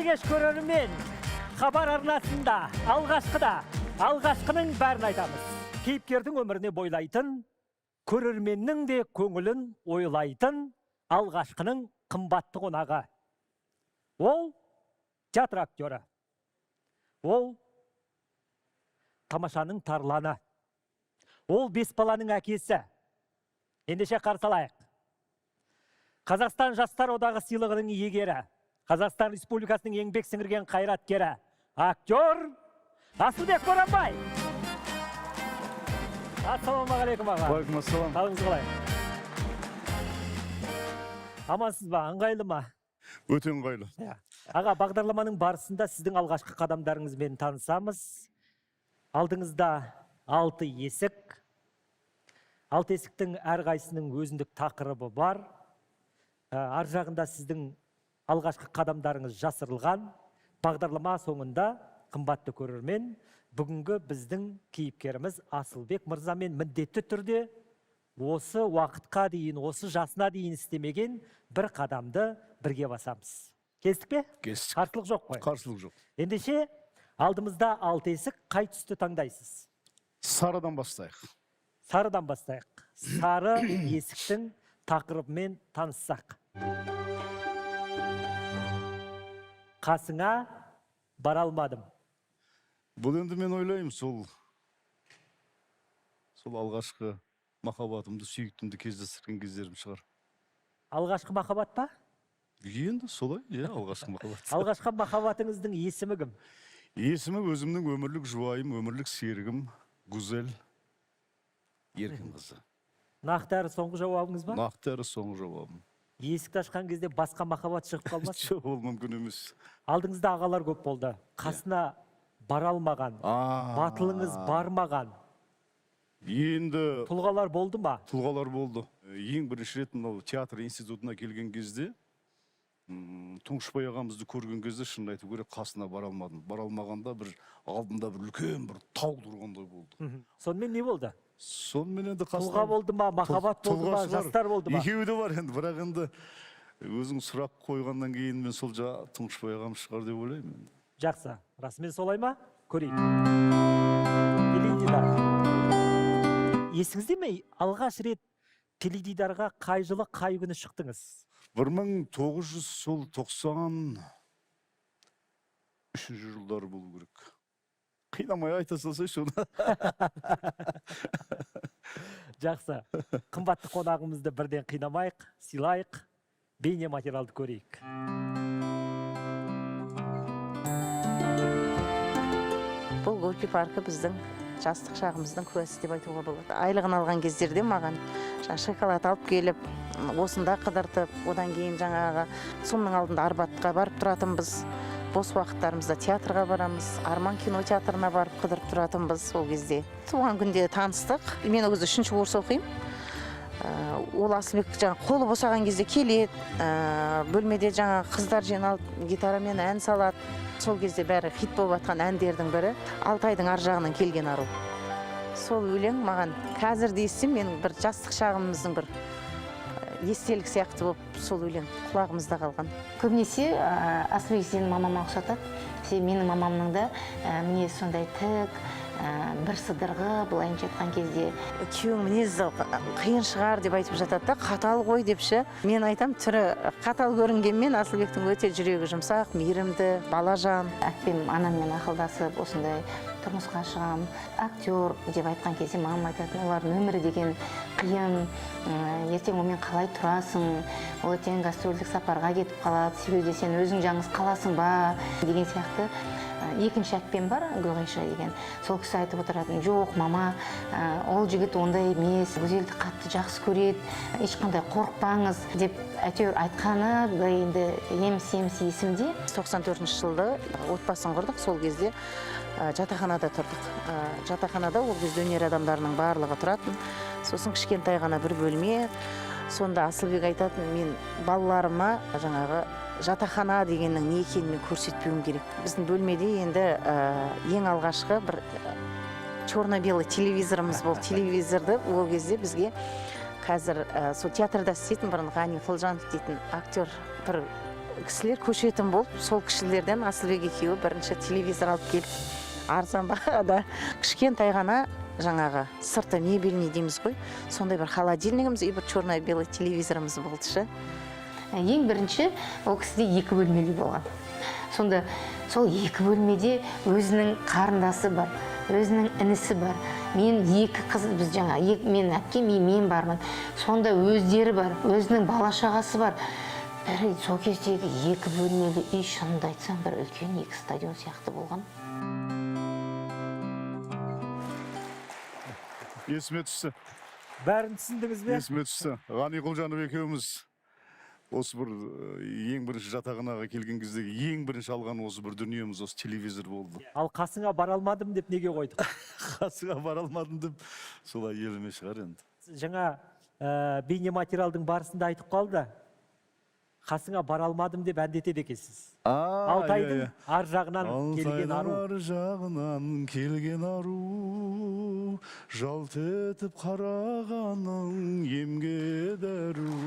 Қайырлы кеш көрермен. Хабар арнасында алғашқының бәрін айтамыз. Кейіпкердің өміріне бойлайтын, көрерменнің де көңілін ойлайтын алғашқының қымбатты қонағы. Ол театр актері. Ол тамашаның тарланы. Ол бес баланың әкесі. Ендеше қарсы алайық. Қазақстан Жастар одағы сыйлығының иегері, Қазақстан Республикасының еңбек сіңірген қайраткері, актер Асылбек Боранбай. Ассалаумағалейкум аға. Уағалейкумассалам. Қалыңыз қалай? Амансыз ба, ыңғайлы ма? Өте ыңғайлы. Аға, бағдарламаның барысында сіздің алғашқы қадамдарыңызбен танысамыз. Алдыңызда 6 есік. 6 есіктің әрқайсының өзіндік тақырыбы бар. Ар жағында сіздің алғашқы қадамдарыңыз жасырылған. Бағдарлама соңында қымбатты көрермен, бүгінгі біздің кейіпкеріміз Асылбек мырзамен міндетті түрде осы уақытқа дейін, осы жасына дейін істемеген бір қадамды бірге басамыз. Келістік пе? Келістік. Қарсылық жоқ қой? Қарсылық жоқ. Ендеше алдымызда 6 есік, қай түсті таңдайсыз? Сарыдан бастайық. Сарыдан бастайық. Сары есіктің тақырыбымен таныссақ. Қасыңа бара алмадым. Бұл енді мен ойлаймын, сол алғашқы махаббатымды, сүйіктімді кездестірген кездерім шығар. Алғашқы махаббат па? Енді солай, алғашқы махаббат. Алғашқы махаббатыңыздың есімі кім? Есімі өзімнің өмірлік жұбайым, өмірлік серігім Гүзел Еркінқызы. Нақты әрі соңғы жауабыңыз ба? Нақты әрі соңғы жауабым. Есікті ашқан кезде басқа махаббат шығып қалмас? Жоқ, ол мүмкін емес. Алдыңызда ағалар көп болды. Қасына бара алмаған, батылыңыз бармаған. Енді Тұлғалар болды ма? Тұлғалар болды. Ең бірінші рет мынау театр институтына келген кезде, Тұңғышбай ағамызды көрген кезде, шынын айту керек, қасына бара алмадым. Бара алмағанда алдында бір үлкен бір тау тұрғандай болды. Сонымен не болды? Сонымен енді Тұлға болды ма, махаббат болды ма, жастар болды ма? Екеуі де бар енді, бірақ енді өзің сұрақ қойғаннан кейін мен сол Тұңғышбай ағам шығар деп ойлаймын. Жақсы, расымен солай ма? Көрейік. Теледидар. Есіңізде ме, алғаш рет теледидарға қай жылы, қай күні шықтыңыз? 1993 жылдары болу керек. Қинамай айта салсайшы оны. Жақсы. Қымбатты қонағымызды бірден қинамайық, сыйлайық, бейне материалды көрейік. Бұл Горький паркі біздің жастық шағымыздың куәсі деп айтуға болады. Айлығын алған кездерде маған шоколад алып келіп, осында қыдыртып, одан кейін жаңағы сомның алдында Арбатқа барып тұратынбыз. Бос уақыттарымызда театрға барамыз, Арман кино театрына барып қыдырып тұратынбыз ол кезде. Туған күнде таныстық. Мен ол кезде 3-ші курс оқимын. Ол Асылбек қолы босаған кезде келеді, бөлмеде қыздар жиналып гитарамен ән салады. Сол кезде бәрі хит болып атқан әндердің бірі Алтайдың ар жағынан келген ару. Сол өлең маған қазір дейсім, менің бір жастық шағымыздың бір естелік сияқты болып сол өлең құлағымызда қалған. Көбінесе Асылбек сенің мамама ұқсатады. Менің мамамның да міне сондай тік, бір сыдырғы былайынша айтқан кезде. Күйеуің мінезі қиын шығар деп айтып жатады да, қатал ғой депші. Мен айтам, түрі қатал көрінгенмен Асылбектің өте жүрегі жұмсақ, мейірімді, балажан. Әппем анаммен ақылдасып, осындай тұрмысқа шығам. Актер деп айтқан кезде мамам айтатын, олардың өмірі деген қиын, ертең онымен қалай тұрасың, ол ертең гастрольдік сапарға кетіп қалады, себебі сен өзің жаңыз қаласың ба деген сияқты. Екінші әппем бар, Гүлғайша деген. Сол кісі айтып отыратын, жоқ, мама, ол жігіт ондай емес, Гүзелді қатты жақсы көреді, ешқандай қорықпаңыз деп әйтеуір айтқаны енді еміс есімде. 94 жылды отбасын құрдық, сол кезде жатақханада тұрдық. Жатақханада ол кезде өнер адамдарының барлығы тұратын. Сосын кішкентай ғана бір бөлме. Сонда Асылбек айтатын, мен балаларыма жаңағы жатақхана дегеннің не екенін мен көрсетпеуім керек. Біздің бөлмеде енді ең алғашқы бір черно-белый телевизорымыз болды. Телевизорды ол кезде бізге қазір сол театрда істейтін бұрын Ғани Құлжанов дейтін актер бір кісілер көшетін болып, сол кішілерден Асылбек екеуі бірінші телевизор алып келіп, арзан бағада кішкентай ғана жаңағы сырты мебельный дейміз ғой, сондай бір холодильнигіміз и бір черно-белый телевизорымыз болды ше. Ең бірінші ол кісіде 2 бөлмелі болған. Сонда сол 2 бөлмеде өзінің қарындасы бар, өзінің інісі бар. Мен 2 қыз, біз жаңа, мен әпкем, мен бармын. Сонда өздері бар, өзінің бала шағасы бар. Бір сол кездегі 2 бөлмелі үй, шынымды айтсам, бір үлкен 2 стадион сияқты болған. Есіме түсті. Бәрін түсіндіңіз бе? Есіме түсті. Ғани Құлжанов екеуміз осы бір ең бірінші жатақханаға келген кездегі ең бірінші алған осы бір дүниеміз осы телевизор болды. Ал қасыңа бара алмадым деп неге қойдық? Қасыңа бара алмадым деп солай еліме шығар енді. Жаңа бейне материалдың барысында айтып қалды. Қасыңа бара алмадым деп әндетеді екенсіз. Алтайдың ар жағынан келген ару. Ар жағынан келген ару, жалт етіп қарағаның емге дәру,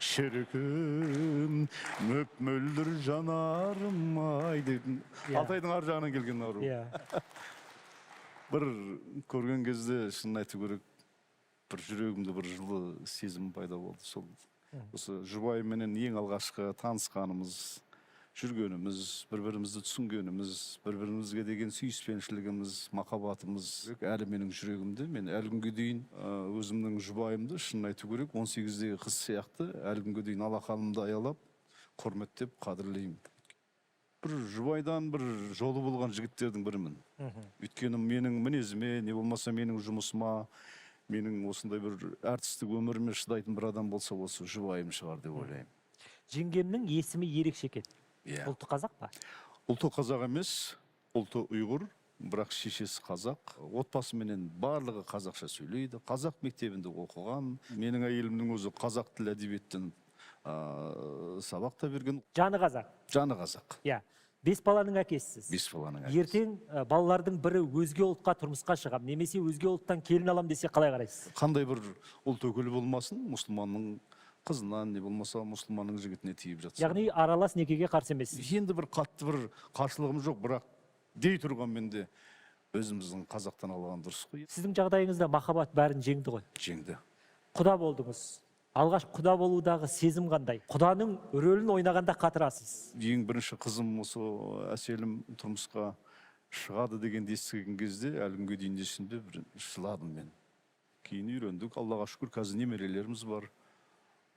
шіркін мөп-мөлдір жанарым ай дейтін. Алтайдың ар жағынан келген ару. Бір көрген кезде шын айту керек, бір жүрегімде бір жылы сезім пайда болды. Сол осы жұбайыменен ең алғашқы танысқанымыз, жүргеніміз, бір-бірімізді түсінгеніміз, бір-бірімізге деген сүйіспеншілігіміз, махаббатымыз әлі менің жүрегімде. Мен әлі күнге дейін өзімнің жұбайымды шын айту керек, 18-дегі қыз сияқты әлі күнге дейін алақанымды аялап, құрметтеп, қадірлеймін. Бір жұбайдан бір жолы болған жігіттердің бірімін. Өйткені менің мінезіме, не болмаса менің жұмысыма, менің осындай бір әртістік өміріме шыдайтын бір адам болса, осы жұбайым шығар деп ойлаймын. Жеңгемнің есімі ерекше екен. Ұлты қазақ па? Ұлты қазақ емес, ұлты ұйғыр, бірақ шешесі қазақ. Отбасыменен барлығы қазақша сөйлейді. Қазақ мектебінде оқыған. Менің әйелімнің өзі қазақ тіл әдебиеттен сабақ та берген. Жаны қазақ. Жаны қазақ. 5 баланың әкесісіз. 5 баланың әкесі. Ертең балалардың бірі өзге ұлтқа тұрмысқа шығам, немесе өзге ұлттан келін алам десе қалай қарайсыз? Қандай бір ұлт өкілі болмасын, мұсылманның қызынан, не болмаса мұсылманның жігітіне тиіп жатса. Яғни аралас некеге қарсы емессіз. Енді бір қатты бір қарсылығым жоқ, бірақ дей тұрғанмен де өзіміздің қазақтан алған дұрыс қой. Сіздің жағдайыңызда махаббат бәрін жеңді ғой. Жеңді. Құда болдыңыз. Алғаш құда болудағы сезім қандай? Құданың рөлін ойнағанда қатырасыз. Ең бірінші қызым осы әселім тұрмысқа шығады дегенді естіген кезде әлі күнге дейін есімде бір жыладым мен. Кейін үйрендік, Аллаға шүкір, қазір немерелеріміз бар.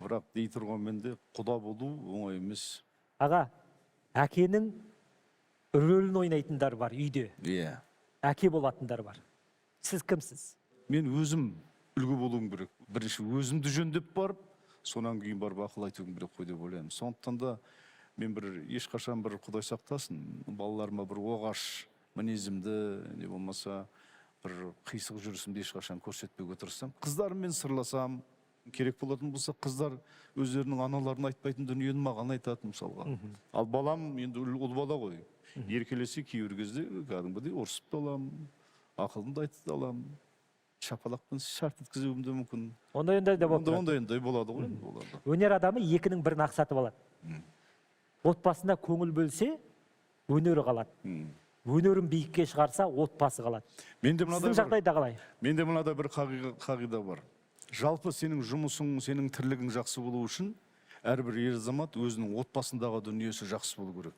Бірақ дей тұрғанмен де құда болу оңай емес. Аға, әкенің рөлін ойнайтындар бар үйде. Әке болатындар бар. Сіз кімсіз? Мен өзім үлгі болуым керек. Бірінші өзімді жөндеп барып, сонан кейін барып ақыл айтуым керек қой деп ойлаймын. Сондықтан да мен бір ешқашан бір Құдай сақтасын, балаларыма бір оғаш мінезімді, не болмаса бір қисық жүрісімді ешқашан көрсетпеуге тырысамын. Қыздарыммен сырласам, керек болатын болса, қыздар өздерінің аналарын айтпайтын дүниені маған айтады мысалға. Ал балам енді ұл бала ғой. Еркелесе кейбір кезде кәдімгідей ұрсып та аламын, ақылымды айтып та аламын. Шапалақпен шарт еткізуім де мүмкін. Ондай да болады. Ондай болады ғой. Өнер адамы екінің бірін ақсатып алады. Отбасында көңіл бөлсе, өнері қалады. Өнерін биікке шығарса, отбасы қалады. Сіздің жағдайда қалай? Менде мынада бір қағида бар. Жалпы сенің жұмысың, сенің тірлігің жақсы болу үшін, әрбір ер азамат өзінің отбасындағы дүниесі жақсы болу керек.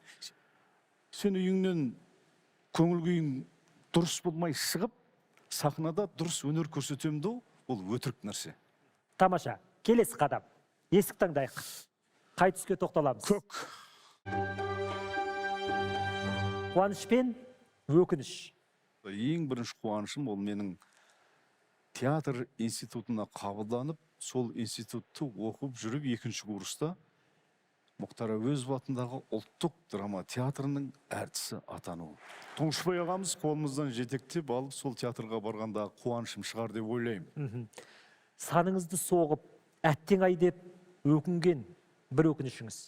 Сен үйіңнен көңіл күйің дұрыс болмай шығып, сахнада дұрыс өнер көрсетемді, ол өтірік нәрсе. Тамаша. Келесі қадам. Есік таңдайық. Қай түске тоқталамыз? Көк. Қуаныш пен өкініш. Ең бірінші қуанышым ол менің театр институтына қабылданып, сол институтты оқып жүріп, 2-ші курста Мұхтар Әуезов атындағы ұлттық драма театрының әртісі атану. Тұңғышбай ағамыз қолымыздан жетектеп алып, сол театрға барғанда қуанышым шығар деп ойлаймын. Саныңызды соғып, әттең ай деп өкінген бір өкінішіңіз?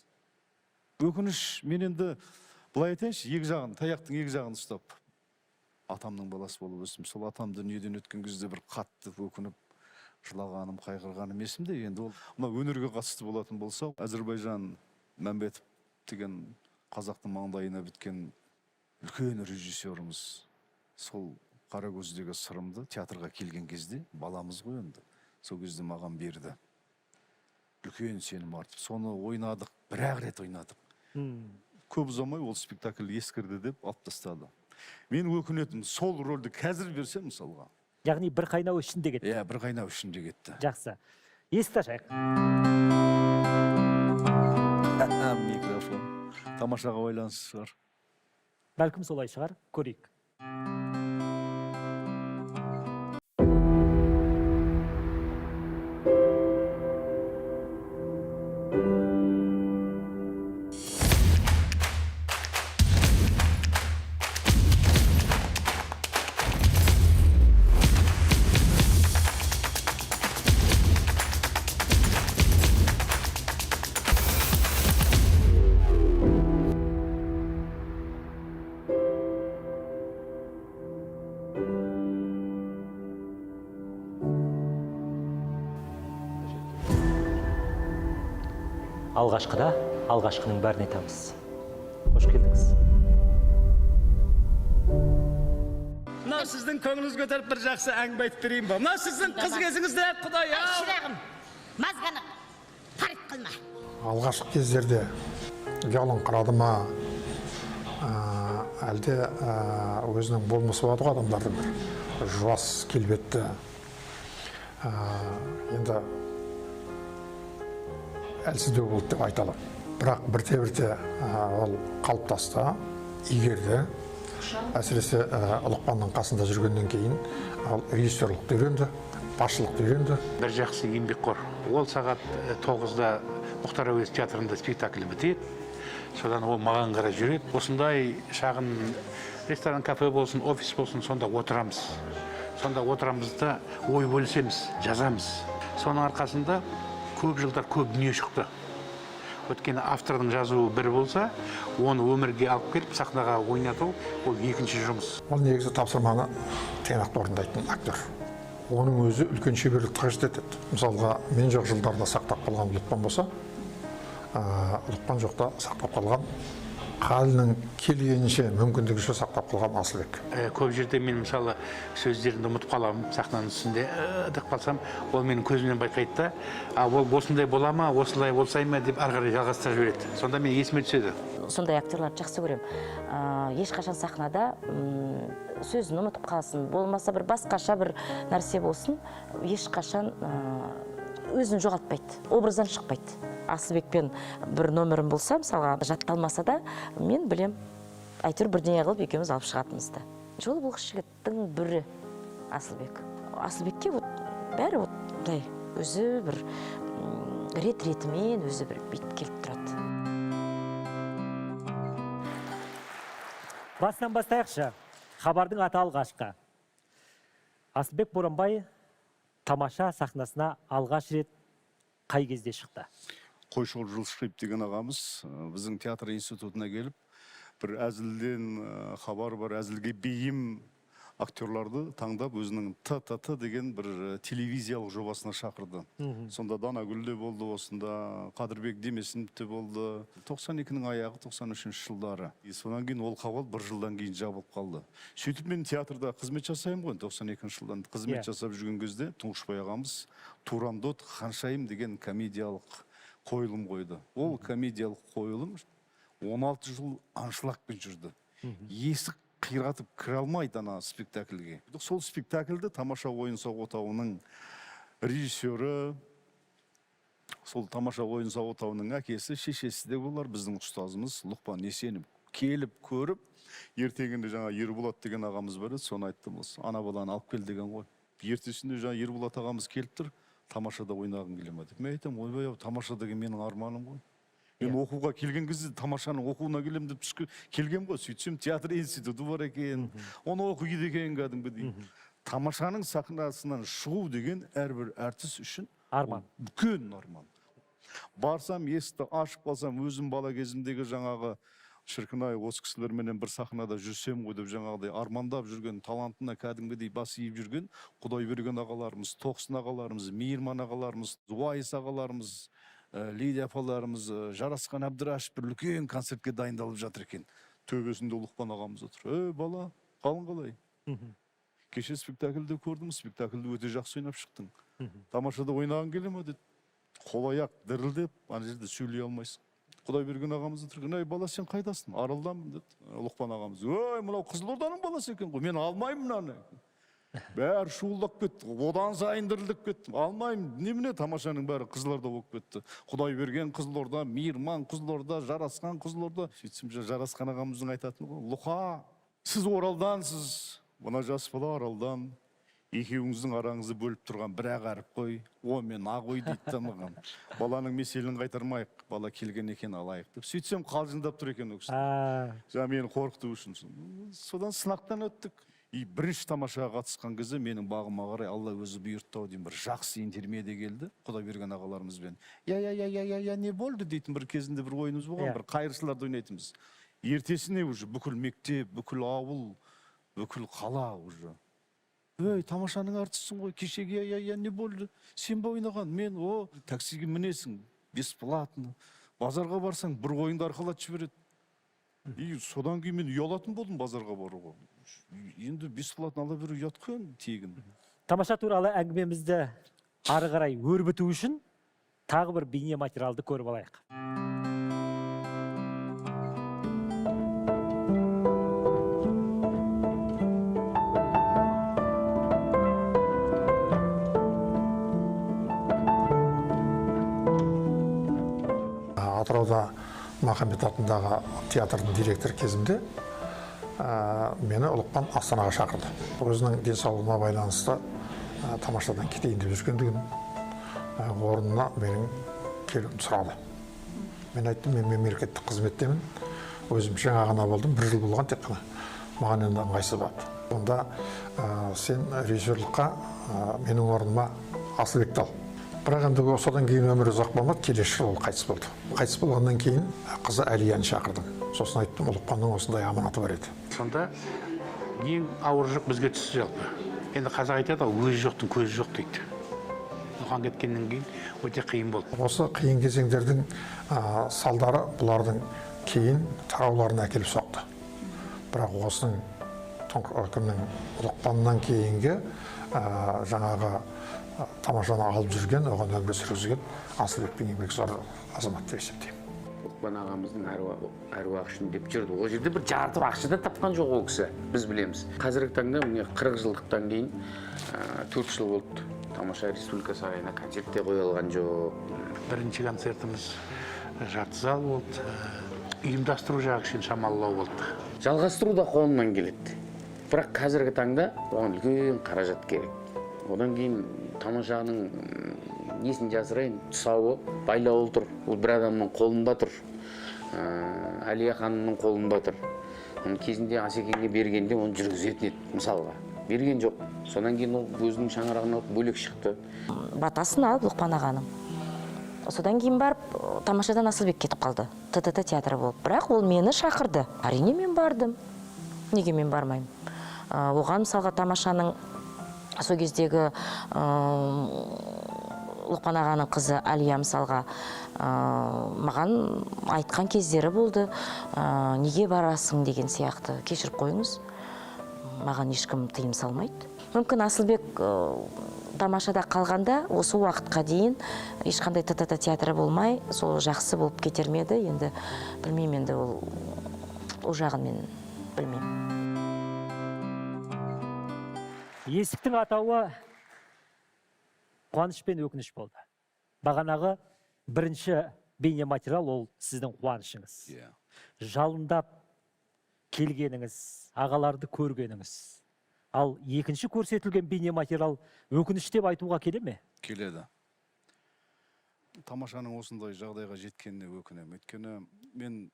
Өкініш, мен енді былай айтайыншы, таяқтың екі жағын ұстап, атамның баласы болып өстім. Сол атам дүниеден өткен кезде бір қатты өкініп, жылағаным, қайғырғаным есімде. Енді ол өнерге қатысты болатын болса, Әзірбайжан Мәмбетов деген қазақтың маңдайына біткен үлкен режиссеріміз сол Қаракөздегі сырымды театрға келген кезде, баламыз ғой енді, сол кезде маған берді. Үлкен сенім артып, соны ойнадық, бір-ақ рет ойнадық. Көп ұзамай ол спектакль ескірді деп алып тастады. Мен өкінетім, сол рөлді қазір берсе мысалға. Яғни бір қайнау ішінде кетті. Иә, бір қайнау ішінде кетті. Жақсы. Есікті ашайық. Микрофон. Тамашаға байланысты шығар. Бәлкім солай шығар, көрейік. Алғашқыда алғашқының бәрін айтамыз. Қош келдіңіз. Мынау сіздің көңіліңіз көтеріп бір жақсы әңгіме айтып берейін ба? Мынау сіздің қыз кезіңізде, Құдай ау. Шырағым, мазғаны тарif қылма. Алғашқы кездерде ұялыңқырады ма, әлде өзінің болмысы болады ғой адамдардың бір жуас келбетті. Енді әлсіздеу болды деп айта аламын. Бірақ бірте-бірте ол қалыптасты, игерді. Әсіресе Ұлықпанның қасында жүргеннен кейін ол режиссерлікті үйренді, басшылықты үйренді. Бір жақсы еңбекқор. Ол сағат 9-да Мұхтар Әуезов театрында спектакль бітеді. Содан ол маған қарай жүреді. Осындай шағын ресторан, кафе болсын, офис болсын, сонда отырамыз. Сонда отырамыз да ой бөлісеміз, жазамыз. Соның арқасында көп жылдар көп дүние шықты. Өткені автордың жазуы бір болса, оны өмірге алып келіп, сахнаға ойнату, ол екінші жұмыс. Ол негізі тапсырманы тиянақты орындайтын актер. Оның өзі үлкен шеберлікті қажет етеді. Мысалға, мен жоқ жылдарда сақтап қалған Ұлықпан болса, Ұлықпан жоқта сақтап қалған, қалының келгенінше мүмкіндігінше сақтап қалған Асылбек. Көп жерде мен мысалы сөздерімді ұмытып қаламын, сахнаның үстінде деп қалсам, ол менің көзімнен байқайды да, ол осындай бола ма, осылай болсай ма деп ары қарай жалғастыра жібереді. Сонда мен есіме түседі. Сондай актерларды жақсы көремін. Ешқашан сахнада сөзін ұмытып қалсын, болмаса бір басқаша бір нәрсе болсын, ешқашан өзін жоғалтпайды, образдан шықпайды. Асылбекпен бір нөмірім болса, мысалға жатталмаса да, мен білем, әйтеуір бірдеңе қылып екеуміз алып шығатынымызды. Жол бұл жігіттің бірі Асылбек. Асылбекке бәрі былай өзі бір рет-ретімен өзі бір бүйтіп келіп тұрады. Басынан бастайықшы. Хабардың аты алғашқы. Асылбек Боранбай тамаша сахнасына алғаш рет қай кезде шықты? Қойшол Жылшиев деген ағамыз біздің театр институтына келіп, бір әзілден хабар бар, әзілге бейім актерларды таңдап, өзінің ТТТ деген бір телевизиялық жобасына шақырды. Сонда Данагүл де болды, осында Қадырбек Демесінов те болды. 92-нің аяғы 93-ші жылдары. Сонан кейін ол қабыл бір жылдан кейін жабылып қалды. Сөйтіп мен театрда қызмет жасаймын ғой, 92-ші жылдан қызмет жасап жүрген кезде Тұңғышбай ағамыз Турандот Ханшайым деген комедиялық қойылым қойды. Ол комедиялық қойылым 16 жыл аншлагпен жүрді. Есік қиратып кіре алмайды ана спектакльге. Сол спектакльді Тамаша ойын-сауық отауының режиссері, сол Тамаша ойын-сауық отауының әкесі, шешесі де болар, біздің ұстазымыз Лұқпан Есенов келіп көріп, ертеңінде жаңа Ерболат деген ағамыз бар еді, соны айттым, ана баланы алып кел деген ғой. Ертесінде жаңа Ерболат ағамыз келіп тұр, Тамашада ойнағым келе ме деп. Мен айтам, ойбай, Тамаша деген менің арманым ғой. Мен оқуға келген кезде Тамашаның оқуына келем деп келгем ғой. Сөйтсем театр институты бар екен. Оны оқиды екен кәдімгідей. Тамашаның сахнасынан шығу деген әрбір әртіс үшін арман. Үлкен арман. Барсам, есікті ашып қалсам, өзім бала кезімдегі жаңағы шіркін-ай, осы кісілерменен бір сахнада жүрсем ғой деп жаңағыдай армандап жүрген, талантына кәдімгідей бас иіп жүрген Құдай берген ағаларымыз, Тоқсын ағаларымыз, Мейірман ағаларымыз, Уайыс ағаларымыз, Лидия апаларымыз, Жарасқан Әбдіраш бір үлкен концертке дайындалып жатыр екен. Төбесінде Лұқпан ағамыз отыр. Бала, қалың қалай? Кеше спектакльді көрдім, спектакльді өте жақсы ойнап шықтың. Тамашада ойнаған келе ме деді. Қол аяқ дірілдеп, ана жерде сөйлей алмайсың. Құдайберген ағамыз отырған, ей бала сен қайдасың? Аралданмын деді. Лұқпан ағамыз, ой мынау Қызылорданың баласы екен ғой, мен алмаймын мынаны. Бәрі шуылдап кетті, одан сайын дірілдеп кеттім. Алмаймын, немене тамашаның бәрі Қызылорда болып кетті. Құдайберген Қызылорда, Мейірман Қызылорда, Жарасқан Қызылорда. Сөйтсем Жарасқан ағамыздың айтатыны ғой, Лұқа, сіз Оралдансыз, мына жас бала Аралдан. Екеуіңіздің араңызды бөліп тұрған бір ақ әріп қой, о мен ағой дейді да маған. Баланың меселін қайтармайық, бала келген екен алайық деп. Сөйтсем қалжыңдап тұр екен ол кісі. Жаңа мені қорқыту үшін. Содан сынақтан өттік. Бірінші тамашаға қатысқан кезде менің бағыма қарай Алла өзі бұйыртты ау деймін, бір жақсы интермедия келді Құдайберген ағаларымызбен. Я не болды дейтін бір кезінде бір ойынымыз болған, бір қайыршыларды ойнайтынбыз. Ертесіне уже бүкіл мектеп, бүкіл ауыл, бүкіл қала уже. Ей, тамашаның артысың ғой, кешеге не болды? Сен ба ойнаған? Мен, таксиге мінесің, бесплатно. Базарға барсаң, бір ойынды арқалатып жібереді. Содан кейін мен ұялатын болдым базарға баруға. Енді бесплатно ала беру ұят қой, тегін. Тамаша туралы әңгімемізді ары қарай өрбіту үшін тағы бір бейне материалды көріп алайық. Атырауда Махамбет атындағы театрдың директор кезімде мені Лұқпан Астанаға шақырды. Өзінің денсаулығына байланысты тамашадан кетейін деп жүргендігін орнына менің келуімді сұрады. Мен айттым, мен мемлекеттік қызметтемін, өзім жаңа ғана болдым, 1 жыл болған тек қана. Маған енді ыңғайсыз болды. Онда сен режиссерлыққа менің орныма Асылбекті ал. Бірақ енді содан кейін өмірі ұзақ болмады, келесі жыл ол қайтыс болды. Қайтыс болғаннан кейін қызы Әлияны шақырдым. Сосын айттым, Лұқпанның осындай аманаты бар еді. Сонда ең ауыр жүк бізге түсті жалпы. Енді қазақ айтады, өзі жоқтың көзі жоқ дейді. Оған кеткеннен кейін өте қиын болды. Осы қиын кезеңдердің салдары бұлардың кейін тарауларына әкеліп соқты. Бірақ осының Лұқпаннан кейінгі жаңағы тамашаны алып жүрген, оған өмір сүргізген Асылбектің еңбек зор азамат деп есептеймін. Лұқпан ағамыздың әруағы үшін деп жүрді. Ол жерде бір жарты ақша да тапқан жоқ ол кісі, біз білеміз. Қазіргі таңда 40 жылдықтан кейін 4 жыл болды. Тамаша Республика сарайына концерт те қоя алған жоқ. Бірінші концертіміз жарты зал болды. Ұйымдастыру жағы үшін шамалылау болды. Жалғастыру да қолынан келеді. Бірақ қазіргі таңда оған үлкен қаражат керек. Одан кейін тамашаның несін жасырайын, тұсауы байлауы тұр. Ол бір адамның қолында тұр. Әлия ханымның қолында тұр. Кезінде Асекеңге бергенде оны жүргізетін еді, мысалға. Берген жоқ. Содан кейін ол өзінің шаңырағына бөлек шықты. Батасын алып Лұқпан ағаның. Содан кейін барып, тамашадан Асылбек кетіп қалды. ТТ театры болып. Бірақ ол мені шақырды. Әрине мен бардым. Неге мен бармаймын? Оған мысалға тамашаның сол кездегі Лұқпан ағаның қызы Әлия мысалға маған айтқан кездері болды. Неге барасың деген сияқты. Кешіріп қойыңыз. Маған ешкім тыйым салмайды. Мүмкін Асылбек тамашада қалғанда осы уақытқа дейін ешқандай ТТ театры болмай, сол жақсы болып кетермеді. Енді білмеймін, енді ол жағын мен білмеймін. Есіктің атауы қуаныш пен өкініш болды. Бағанағы бірінші бейне материал ол сіздің қуанышыңыз. Жалындап келгеніңіз, ағаларды көргеніңіз. Ал екінші көрсетілген бейне материал өкініш деп айтуға келе ме? Келеді. Тамашаның осындай жағдайға жеткеніне өкінемін. Өйткені мен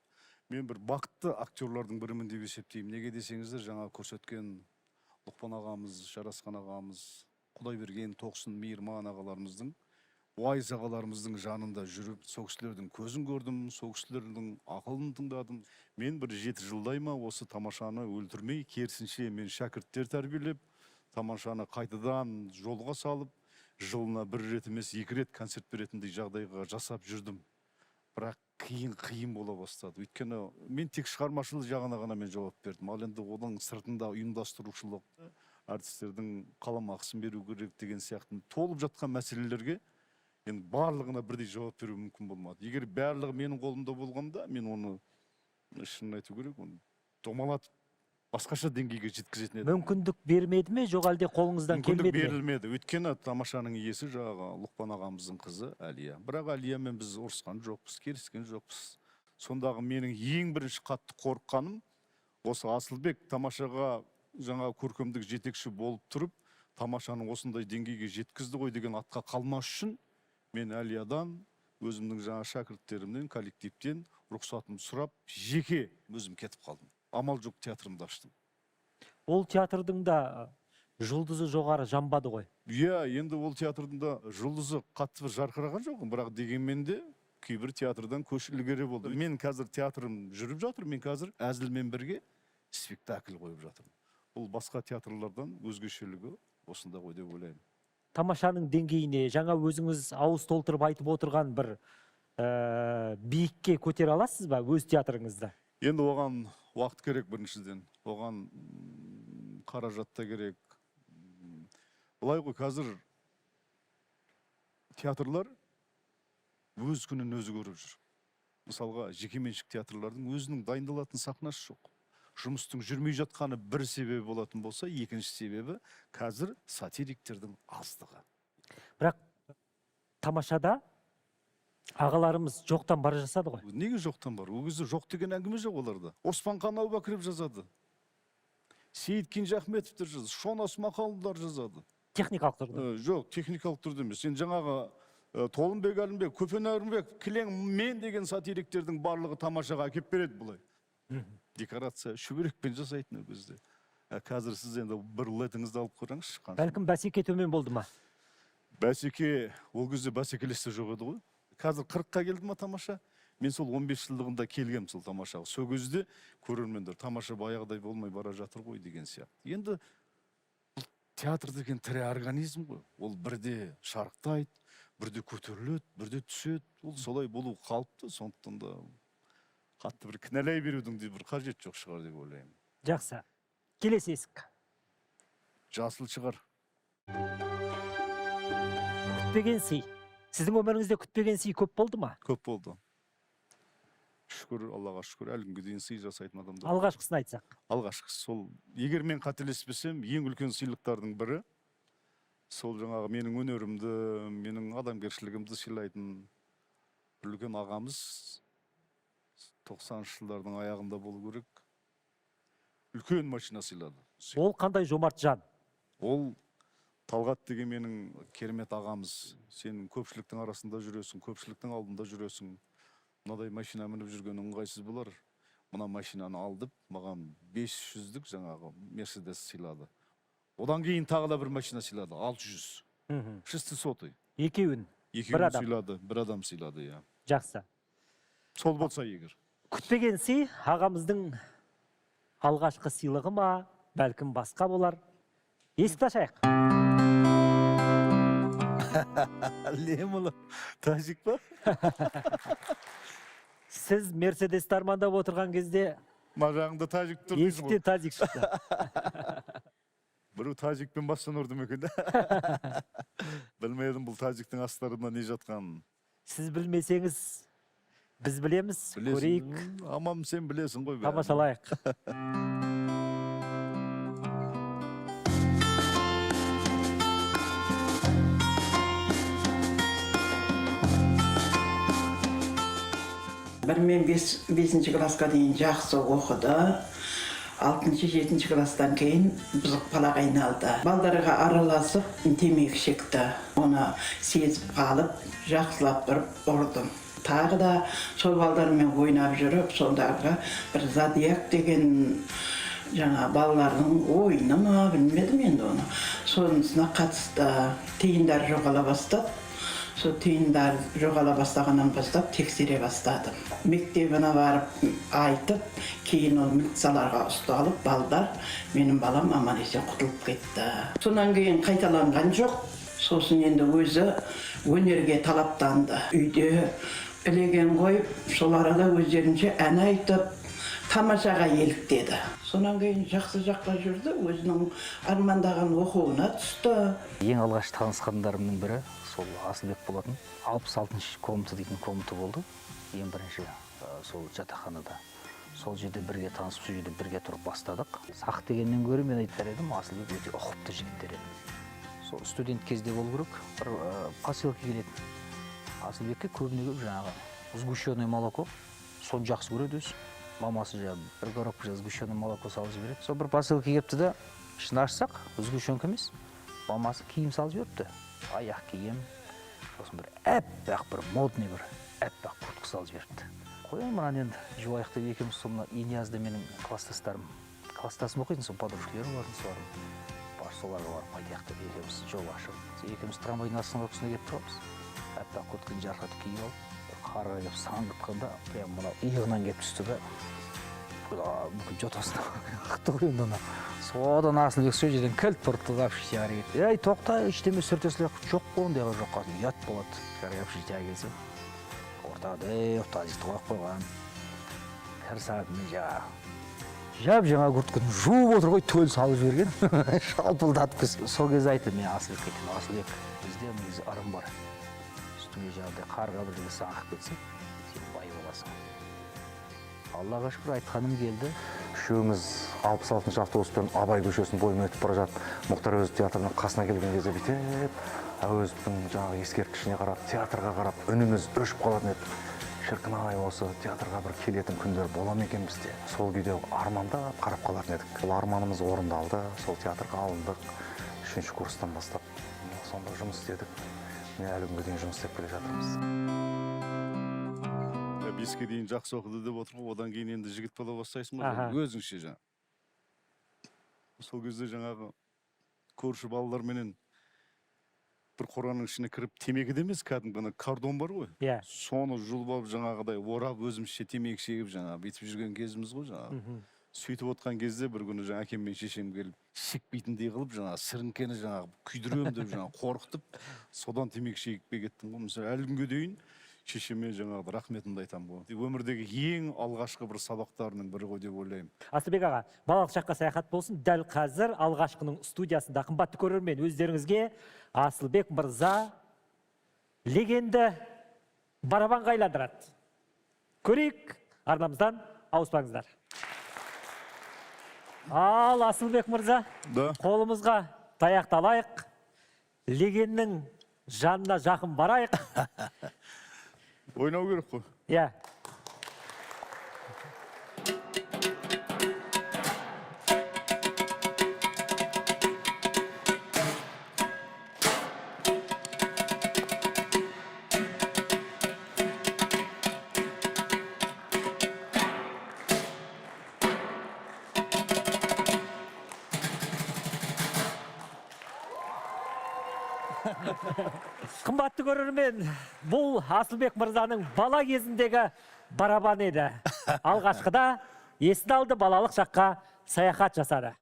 бір бақытты актерлардың бірімін деп есептеймін. Неге десеңіздер, жаңа көрсеткен Лұқпан ағамыз, Жарасқан ағамыз, Құдайберген, Тоқсын, Мейірман ағаларымыздың, уайыз ағаларымыздың жанында жүріп, сол кісілердің көзін көрдім, сол кісілердің ақылын тыңдадым. Мен бір 7 жылдай ма осы тамашаны өлтірмей, керісінше мен шәкірттер тәрбиелеп, тамашаны қайтадан жолға салып, жылына 1 рет емес 2 рет концерт беретіндей жағдайға жасап жүрдім. Бірақ қиын бола бастады. Өйткені мен тек шығармашылық жағына ғана мен жауап бердім. Ал енді оның сыртында ұйымдастырушылық, артистердің қаламақысын беру керек деген сияқты толып жатқан мәселелерге енді барлығына бірдей жауап беру мүмкін болмады. Егер барлығы менің қолымда болғанда, мен оны шынын айту керек, оны домалатып басқаша деңгейге жеткізетін едім. Мүмкіндік бермеді ме, жоқ әлде қолыңыздан келмеді ме? Мүмкіндік берілмеді. Өйткені тамашаның иесі жаңағы Лұқпан ағамыздың қызы Әлия. Бірақ Әлиямен біз ұрысқан жоқпыз, келіскен жоқпыз. Сондағы менің ең бірінші қатты қорыққаным осы Асылбек тамашаға жаңа көркемдік жетекші болып тұрып, тамашаның осындай деңгейге жеткізді ғой деген атқа қалмас үшін мен Әлиядан, өзімнің жаңа шәкірттерімнен, коллективтен рұқсатымды сұрап, жеке өзім кетіп қалдым. Амал жоқ театрымды аштым. Ол театрдың да жұлдызы жоғары жанбады ғой. Иә, енді ол театрдың да жұлдызы қатты бір жарқыраған жоқ, бірақ дегенмен де кейбір театрдан көш ілгері болды. Мен қазір театрым жүріп жатыр, мен қазір әзілмен бірге спектакль қойып жатырмын. Бұл басқа театрлардан өзгешелігі осында ғой деп ойлаймын. Тамашаның деңгейіне жаңа өзіңіз ауыз толтырып айтып отырған бір биікке көтере аласыз ба өз театрыңызды? Енді оған уақыт керек біріншіден. Оған қаражат та керек. Былай ғой, қазір театрлар өз күнін өзі көріп жүр. Мысалға, жекеменшік театрлардың өзінің дайындалатын сахнасы жоқ. Жұмыстың жүрмей жатқаны бір себебі болатын болса, екінші себебі қазір сатириктердің аздығы. Бірақ тамашада ағаларымыз жоқтан бара жасады ғой. Неге жоқтан бар? Ол кезде жоқ деген әңгіме жоқ оларда. Оспанхан Әубәкіров жазады. Сейіт Кенжеахметовтер жазады. Шона Смақалдылар жазады. Техникалық түрде? Жоқ, техникалық түрде емес. Сен жаңағы Толымбек Әлімбек, Көпен Әрімбек, Кілең мен деген сатириктердің барлығы тамашаға әкеп береді бұлай. Декорация шүберекпен жасайтын ол кезде. Қазір сіз енді бір летіңізді алып көріңізші. Бәлкім бәсеке төмен болды ма? Бәсеке, ол кезде бәсекелесте жоқ еді ғой. Қазір 40-қа келді ма тамаша? Мен сол 15 жылдығында келгем сол тамашаға. Сол кезде көрермендер тамаша баяғыдай болмай бара жатыр ғой деген сияқты. Енді театр деген тірі организм ғой. Ол бірде шарықтайды, бірде көтеріледі, бірде түседі. Ол солай болу қалыпты, сондықтан да қатты бір кінәлай берудің де бір қажет жоқ шығар деп ойлаймын. Жақсы. Келесі есік. Жасыл шығар. Күтпеген сый. Сіздің өміріңізде күтпеген сый көп болды ма? Көп болды. Шүкір, Аллаға шүкір, әлі күнге дейін сый жасайтын адамдар. Алғашқысын айтсақ. Алғашқысы сол, егер мен қателеспесем, ең үлкен сыйлықтардың бірі сол жаңағы менің өнерімді, менің адамгершілігімді сыйлайтын үлкен ағамыз 90 жылдардың аяғында болу керек. Үлкен машина сыйлады. Ол қандай жомарт жан? Ол Талғат деген менің керемет ағамыз. Сен көпшіліктің арасында жүресің, көпшіліктің алдында жүресің. Мынадай машина мініп жүрген ыңғайсыз болар. Мына машинаны алдып, маған 500-дік жаңағы Мерседес сыйлады. Одан кейін тағы да бір машина сыйлады, 600. 600. Екеуін. Екеуін сыйлады, бір адам сыйлады, иә. Жақсы. Сол болса егер. Күтпеген сый ағамыздың алғашқы сыйлығы ма, бәлкім басқа болар. Есікті ашайық. Лемұлы, тажик па? Сіз Мерседесті армандап отырған кезде Мағаңда тажик тұр. есіктен тажик шықты. Бірі тажикпен бастан ұрдым екен. Білмедім бұл тажиктің астарында не жатқанын. Сіз білмесеңіз, біз білеміз, көрейік. Амам сен білесің ғой. Тамашалайық. Бір мен 5-ші классқа дейін жақсы оқыды. 6-7 класстан кейін бұзық балаға айналды. Балдарға араласып темекі шекті. Оны сезіп қалып, жақсылап тұрып ұрдым. Тағы да сол балдармен ойнап жүріп, сондағы бір зодиак деген жаңа балалардың ойыны ма, білмедім енді оны. Сонысына қатысты тиындар жоғала бастады. Сол тиындар жоғала бастағаннан бастап тексере бастадым. Мектебіне барып айтып, кейін ол милицияларға ұсталып, балдар, менің балам аман-есен құтылып кетті. Сонан кейін қайталанған жоқ. сосын енді өзі өнерге талаптанды. Үйде ілеген қойып, сол арада өздерінше ән айтып, тамашаға еліктеді. Сонан кейін жақсы жаққа жүрді, өзінің армандаған оқуына түсті. Ең алғаш танысқандарымның бірі сол Асылбек болатын. 66-шы комната дейтін комната болды. Ең бірінші сол жатақханада. Сол жерде бірге танысып, сол жерде бірге тұрып бастадық. Сақ дегеннен гөрі мен айтар едім, Асылбек өте ұқыпты жігіттер еді. Сол студент кезде болу керек, бір посылка келеді. Асылбекке көбіне көп жаңағы сгущенное молоко, соны жақсы көреді өзі. Мамасы бір коробка сгущенное молоко салып жібереді. Сол бір посылка келіпті да, ішін ашсақ, сгущенка емес, мамасы киім салып жіберіпті. Аяқ киім, сосын бір әппақ, бір модный бір әппақ куртка салып жіберіпті. Қояйын мынаны енді жуайық деп екеуміз сонда Иниязда менің класстастарым. Класстасым оқитын, сол подружкалары болатын солардың. Соларға барып қайтайық деп екеуміз жол ашып. Екеуміз трамвайдың астыңғы тұсына келіп тұрамыз. Әппақ куртканы жарқатып киіп алып, қарға келіп саңғытқанда, прям мына иығынан келіп түсті да, бүкіл жотасына қықты ғой енді ана. Содан Асылбек сол жерден кілт бұрды да шығар кетті. Ей, тоқта, ештеме сүртесілер жоқ қой, ондайға жоқ қазір ұят болады. Шығар шығар келсе. Ортада тазист қойып қойған. Кір сағатымен жаңа күрткіні жуып отыр ғой, төл салып жіберген. Шалпылдатып кіз. Сол кезде айтты, мен Асылбекке айттым, Асылбек, бізде негізі ырым бар. Үстіңе жаңағыдай қарға бірдеңе саңғып кетсе, сен бай боласың. Аллаға шүкір айтқаным келді. Үшеуміз 66-шы автобуспен Абай көшесін бойымен өтіп бара жатып, Мұхтар Әуезов театрының қасына келген кезде бүйтіп, Әуезовтың жаңағы ескерткішіне қарап, театрға қарап, үніміз өшіп қалатын еді. Шіркін-ай, осы театрға бір келетін күндер бола ма екен бізде? Сол күйде армандап қарап қалатын едік. Сол арманымыз орындалды, сол театрға алындық. 3-ші курстан бастап сонда жұмыс істедік. Міне әлі күнге дейін жұмыс істеп келе жатырмыз. Беске дейін жақсы оқыды деп отыр ғой, одан кейін енді жігіт бола бастайсың ғой, өзіңше жаңа. Сол кезде жаңағы көрші балаларменен бір қораның ішіне кіріп, темекі де емес, кәдімгі кардон бар ғой. Соны жұлып алып жаңағыдай орап өзімізше темекі шегіп жаңағы бүйтіп жүрген кезіміз ғой жаңағы. Сөйтіп отқан кезде бір күні жаңа әкем мен шешем келіп, шекпейтіндей қылып жаңағы сіріңкені жаңағы күйдіремін деп жаңағы қорқытып, содан темекі шегіп кеттім ғой. Мысалы әлі күнге дейін шешеме жаңағы рахметімді айтамын ғой. Өмірдегі ең алғашқы бір сабақтарының бірі ғой деп ойлаймын. Асылбек аға, балалық шаққа саяхат болсын. Дәл қазір алғашқының студиясында қымбатты көрермен, өздеріңізге Асылбек мырза легенді барабан қайландырады. Көрейік, арнамыздан ауыспаңыздар. Ал Асылбек мырза, қолымызға таяқты алайық, легеннің жанына жақын барайық. Ойнау керек қой. Иә. Қымбатты көрермен, бұл Асылбек мырзаның бала кезіндегі барабан еді. Алғашқыда есін алды, балалық шаққа саяхат жасады.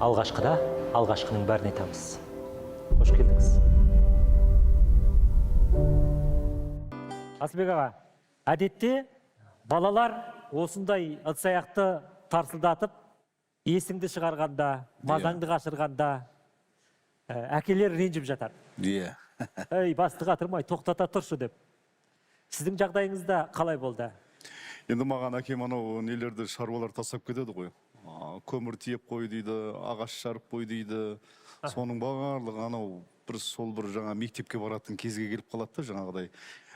Алғашқыда алғашқының бәрін айтамыз. Қош келдіңіз. Асылбек аға, әдетте балалар осындай ыдыс-аяқты тарсылдатып, есіңді шығарғанда, мазаңды қашырғанда, әкелер ренжіп жатар. Ей, басты қатырмай, тоқтата тұршы деп. Сіздің жағдайыңызда қалай болды? Енді маған әкем анау нелерді шаруалар тастап кетеді ғой. Көмір тиеп қой дейді, ағаш жарып қой дейді. Соның барлығы анау сол бір жаңа мектепке баратын кезге келіп қалады да, жаңағыдай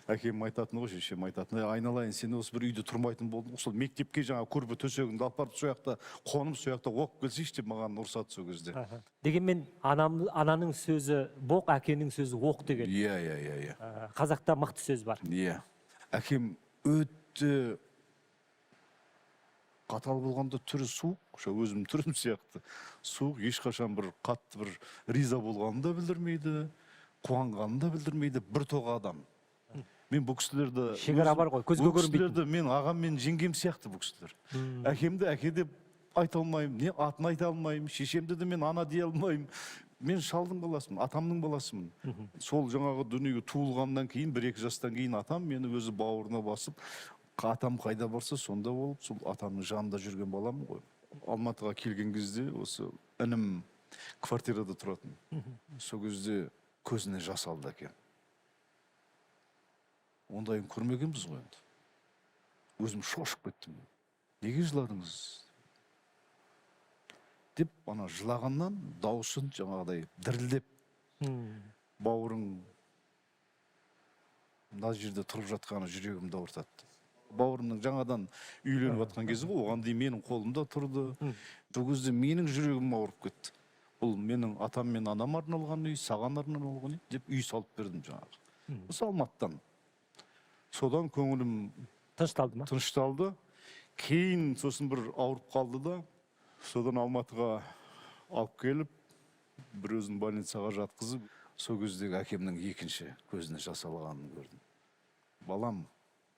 әкем айтатын ғой, шешем айтатын, айналайын, сен осы бір үйде тұрмайтын болдың, сол мектепке жаңа көрпе төсегіңді алып барып сол жақта қонып сол жақта оқып келсейші деп маған ұрсады сол кезде. Дегенмен ананың сөзі боқ, әкенің сөзі оқ деген. Иә. Қазақта мықты сөз бар. Иә. Әкем өте қатал болғанда түрі суық, өзім түрім сияқты суық, ешқашан бір қатты бір риза болғанын да білдірмейді, қуанғанын да білдірмейді, бір тоға адам. Мен бұл кісілерді, шекара бар ғой, көзге көрінбейтін. Мен ағам мен жеңгем сияқты бұл кісілер. Әкемді әке деп айта алмаймын, не атын айта алмаймын, шешемді де мен ана дей алмаймын. Мен шалдың баласымын, атамның баласымын. Сол жаңағы дүниеге туылғаннан кейін, 1-2 жастан кейін атам мені өзі бауырына басып, атам қайда барса сонда болып, сол атамның жанында жүрген балам ғой. Алматыға келген кезде осы інім квартирада тұратын. Сол кезде көзіне жас алды әкем. Ондайын көрмегенбіз ғой енді. Өзім шошып кеттім. Неге жыладыңыз? Деп, ана жылағаннан даусын жаңағыдай дірілдеп, бауырың мына жерде тұрып жатқаны жүрегімді ауыртады. Бауырымның жаңадан үйленіп жатқан кезі ғой, оған дейін менің қолымда тұрды. Сол кезде менің жүрегім ауырып кетті. Бұл менің атам мен анам арналған үй, саған арналған үй деп үй салып бердім жаңағы. Осы Алматыдан. Содан көңілім тынышталды ма? Тынышталды. Кейін сосын бір ауырып қалды да, содан Алматыға алып келіп, бір өзін больницаға жатқызып, сол кездегі әкемнің екінші көзіне жас алғанын көрдім. Балам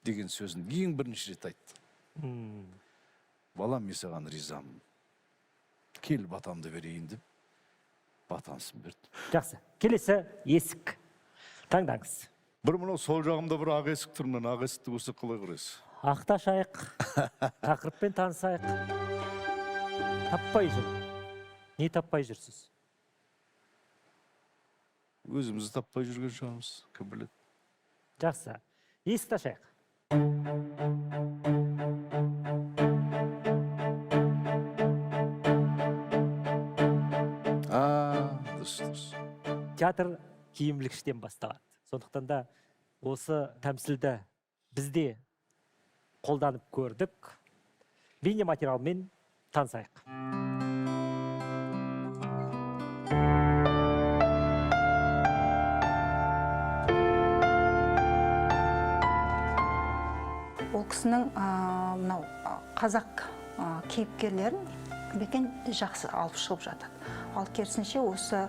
деген сөзін ең бірінші рет айтты. Балам, мен саған ризамын. Кел батамды берейін деп, батасын берді. Жақсы. Келесі есік. Таңдаңыз. Бір мынау сол жағымда бір ақ есік тұр, мен ақ есікті көрсек қалай қарайсыз? Ақташайық. Тақырыппен танысайық. Таппай жүр. Не таппай жүрсіз? Өзімізді таппай жүрген шығармыз, кім біледі. Жақсы. Есікті ашайық. Дұрыс. Театр киімлікштен басталады. Сондықтан да осы тәмсілді бізде қолданып көрдік. Бейне материалмен танысайық. Ол кісінің мынау қазақ кейіпкерлерін бекен жақсы алып шығып жатады. Ал керісінше осы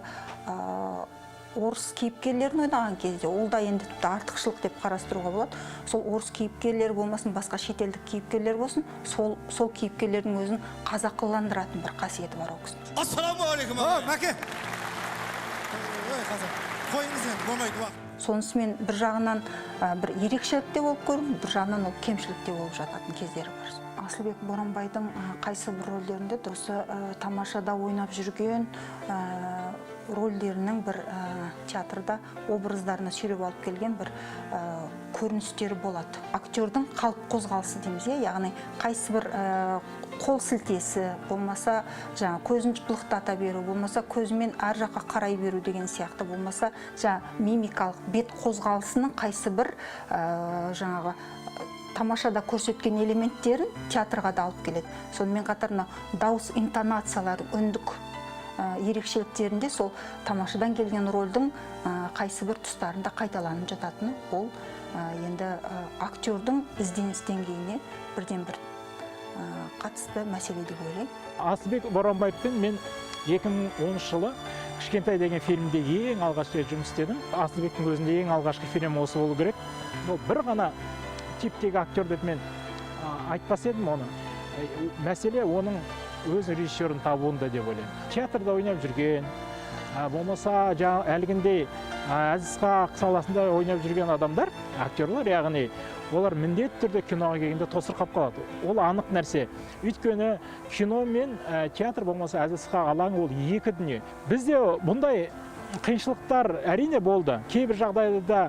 орыс кейіпкерлерін ойнаған кезде ол да енді артықшылық деп қарастыруға болады. Сол орыс кейіпкерлері болмасын, басқа шетелдік кейіпкерлер болсын, сол кейіпкерлердің өзін қазақыландыратын бір қасиеті бар ол кісінің. Ассаламуалейкум. Мәке. Қойыңыз енді, болмайды уақыт. Сонысымен бір жағынан бір ерекшелік те болып көрінеді, бір жағынан ол кемшілік те болып жататын кездері бар. Асылбек Боранбайдың қайсы бір рөлдерінде осы тамашада ойнап жүрген рөлдерінің бір театрда образдарына сүйреп алып келген бір көріністері болады. Актердің қалып қозғалысы дейміз, яғни қайсы бір қол сілтесі болмаса, жаңа көзін жыпылықтата беру, болмаса көзімен ар жаққа қарай беру деген сияқты, болмаса жаңа мимикалық бет қозғалысының қайсы бір жаңағы тамашада көрсеткен элементтерін театрға да алып келеді. Сонымен қатар дауыс интонациялары, үндік ерекшеліктерінде сол тамашадан келген рөлдің қайсы бір тұстарында қайталанып жататыны, ол енді актердің ізденіс деңгейіне бірден бір қатысты мәселе деп ойлаймын. Асылбек Боранбаевпен мен 2010 жылы «Кішкентай» деген фильмде ең алғаш рет жұмыс істедім. Асылбектің өзінде ең алғашқы фильм осы болу керек. Ол бір ғана типтегі актер деп мен айтпас едім оны. Мәселе оның өз режиссерін табуында деп ойлаймын. Театрда ойнап жүрген, болмаса әлгіндей Әзиз-Ақ саласында ойнап жүрген адамдар, актерлар, яғни олар міндетті түрде киноға келгенде тосырқап қалады. Ол анық нәрсе. Өйткені кино мен театр болмаса Әзиз-Ақ алаңы ол екі дүние. Бізде бұндай қиыншылықтар әрине болды. Кейбір жағдайда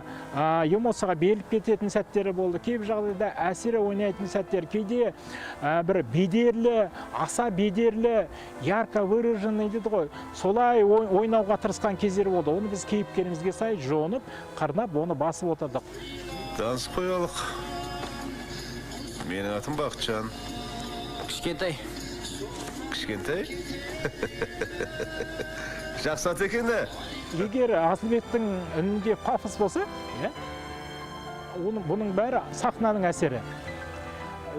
эмоцияға беріліп кететін сәттері болды. Кейбір жағдайда әсері ойнайтын сәттер. Кейде бір бедерлі, аса бедерлі, ярко выраженный дейді ғой. Солай ойнауға тырысқан кездері болды. Оны біз кейіпкерімізге сай жонып, қырнап, оны басып отырдық. Танысып қоялық. Менің атым Бақытжан. Кішкентай. Кішкентай? Жақсы ат екен де. Егер Асылбектің үнінде пафос болса, бұның бәрі сахнаның әсері.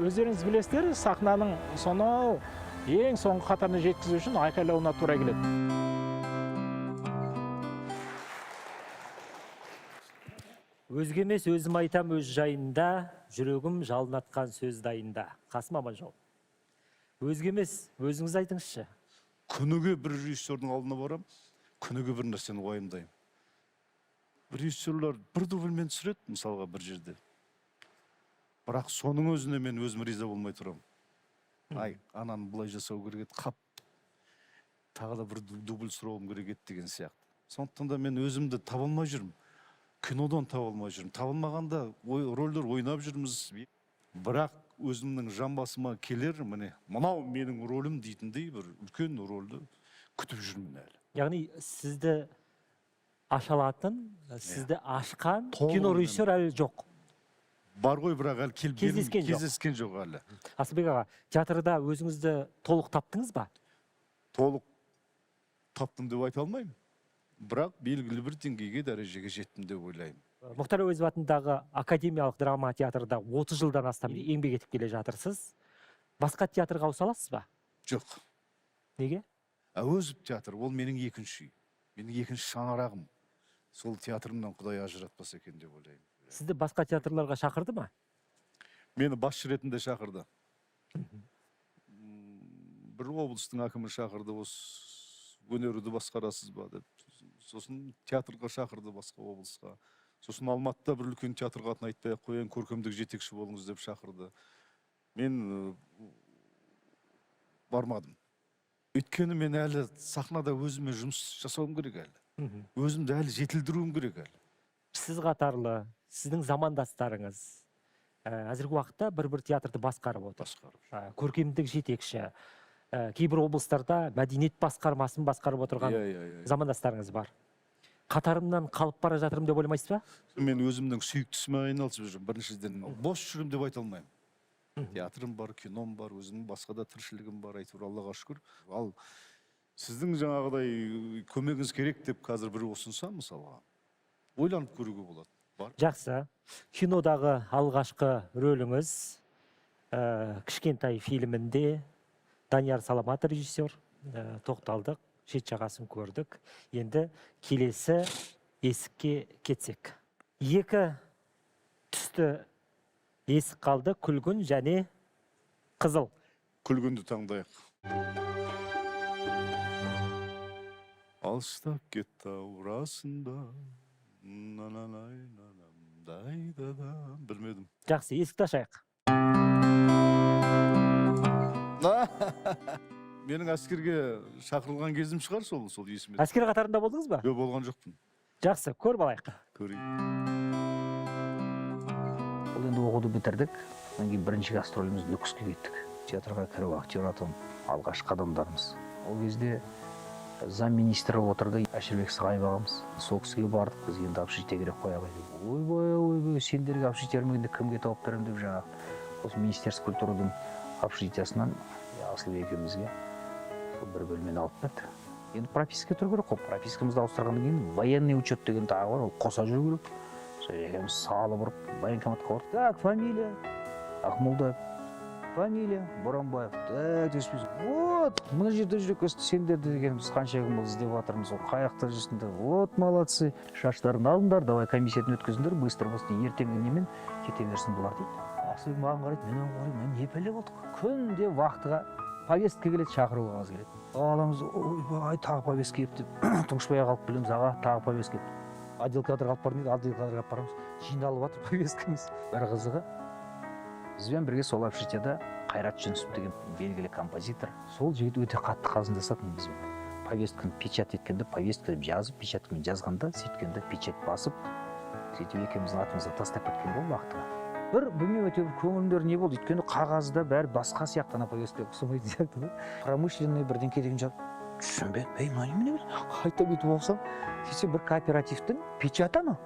Өздеріңіз білесіздер, сахнаның сонау ең соңғы қатарына жеткізу үшін айқайлауына тура келеді. Өзге емес, өзім айтам өз жайында, жүрегім жалынатқан сөз дайында. Қасым Аманжол. Өзге емес, өзіңіз айтыңызшы. Күніге бір режиссердің алдына барам, күніге бір нәрсені уайымдаймын. Режиссерлар бір дубльмен түсіреді, мысалға бір жерде. Бірақ соның өзіне мен өзім риза болмай тұрам. Ай, ананы бұлай жасау керек еді, қап. Тағы да бір дубль сұрауым керек еді деген сияқты. Сондықтан да мен өзімді таба алмай жүрмін. Кинодан таба алмай жүрмін. Табылмағанда рөлдер ойнап жүрміз. Бірақ өзімнің жан басыма келер, міне, мынау менің рөлім дейтіндей бір үлкен рөлді күтіп жүрмін әлі. Яғни сізді ашалатын, сізді ашқан кинорежиссер әлі жоқ. Бар ғой, бірақ әлі кездескен жоқ әлі. Асылбек аға, театрда өзіңізді толық таптыңыз ба? Толық таптым деп айта алмаймын. Бірақ белгілі бір деңгейге, дәрежеге жеттім деп ойлаймын. Мұхтар Әуезов атындағы академиялық драма театрда 30 жылдан астам еңбек етіп келе жатырсыз. Басқа театрға ауыса аласыз ба? Жоқ. Неге? Әуезов театр, ол менің екінші үй. Менің екінші шаңырағым. Сол театрымнан Құдай ажыратпаса екен деп ойлаймын. Сізді басқа театрларға шақырды ма? Мені басшы ретінде шақырды. Бір облыстың әкімі шақырды, осы өнерді басқарасыз ба деп. Сосын театрға шақырды, басқа облысқа. Сосын Алматыда бір үлкен театрға атын айтпай қояйын, көркемдік жетекші болыңыз деп шақырды. Мен бармадым. Өйткені мен әлі сахнада өзіме жұмыс жасауым керек әлі. Өзімді әлі жетілдіруім керек әлі. Сіз қатарлы, сіздің замандастарыңыз әзіргі уақытта бір театрды басқарып отыр. Көркемдік жетекші. Кейбір облыстарда мәдениет басқармасын басқарып отырған замандастарыңыз бар. Қатарымнан қалып бара жатырым деп ойламайсыз ба? Мен өзімнің сүйіктісіме айналысып жүрмін. Біріншіден бос жүрмін деп айта алмаймын. Театрым бар, кином бар, өзімнің басқа да тіршілігім бар, әйтеуір Аллаға шүкір. Ал сіздің жаңағыдай көмегіңіз керек деп қазір бір ұсынса, мысалға, ойланып көруге болады. Жақсы. Кинодағы алғашқы рөліңіз Кішкентай фильмінде Данияр Саламат режиссер, тоқталдық, шет жағасын көрдік. Енді келесі есікке кетсек. Екі түсті есік қалды, күлгін және қызыл. Күлгінді таңдайық. Алыстап кетті аурасында, білмедім. Жақсы, есікті ашайық. Менің әскерге шақырылған кезім шығар сол есіме. Әскер қатарында болдыңыз ба? Жоқ, болған жоқпын. Жақсы, көріп алайық. Көрейік. Ол енді оқуды бітірдік. Одан кейін бірінші гастроліміз Нүкіске кеттік. Театрға кіріп актер атым алғашқы қадамдарымыз. Ол кезде замминистрі отырды, Әшірбек Сағайып ағамыз. Сол кісіге бардық, біз енді общежитие керек қояға деп. Ойбай, сендерге общежитие бермегенде кімге тауып беремін деп жаңағы осы Министерство культураның общежитиясынан Асылбек екеумізге бір бөлмені алып берді. Енді пропискаға тұру керек қой. Пропискамызды ауыстырғаннан кейін военный учет деген тағы бар, ол қоса жүру керек. Сол екеуміз салып ұрып военкоматқа бардық. Так, фамилия Ақмолдаев, фамилия Боранбаев. Так, деспейсіз. Вот, мына жерде жүрек өсті, сендерді дегеніміз қанша күн болды іздеп жатырмыз, ол қаяқта жүрсіңдер. Вот, молодцы. Шаштарын алыңдар, давай комиссиядан өткізіңдер, быстро ертеңгі немен кете берсін бұлар дейді. Асылбек маған қарайды, мен оған қараймын, не пәле болдық. Күнде вақтыға повестка келеді, шақыру қағаз келеді. Аламыз, ойбай, тағы повестка келіп деп, тұңғышбай қалып білеміз, аға, тағы повестка келіп. Отделкадрға алып бардың дейді, отделкадрға алып барамыз. Жиналып жатыр повесткамыз. Бір қызығы, бізбен бірге сол общежитияда Қайрат Жүнісов деген белгілі композитор. Сол жігіт өте қатты қалжыңдасатын бізбен. Повестканы печат еткенде, повестка деп жазып, печаткамен жазғанда, сөйткенде печать басып, сөйтіп екеуміздің атымызды тастап кеткен бұл вақтыға. Бір білмеймін, әйтеуір көңілдері не болды, өйткені қағазда бәрі басқа сияқты ана повестка ұқсамайды сияқты. Промышленный бірдеңке деген жазып, түсінбедім, мына немене қайта бүйтіп оқысам, сөйтсем бір кооперативтің печаты анау.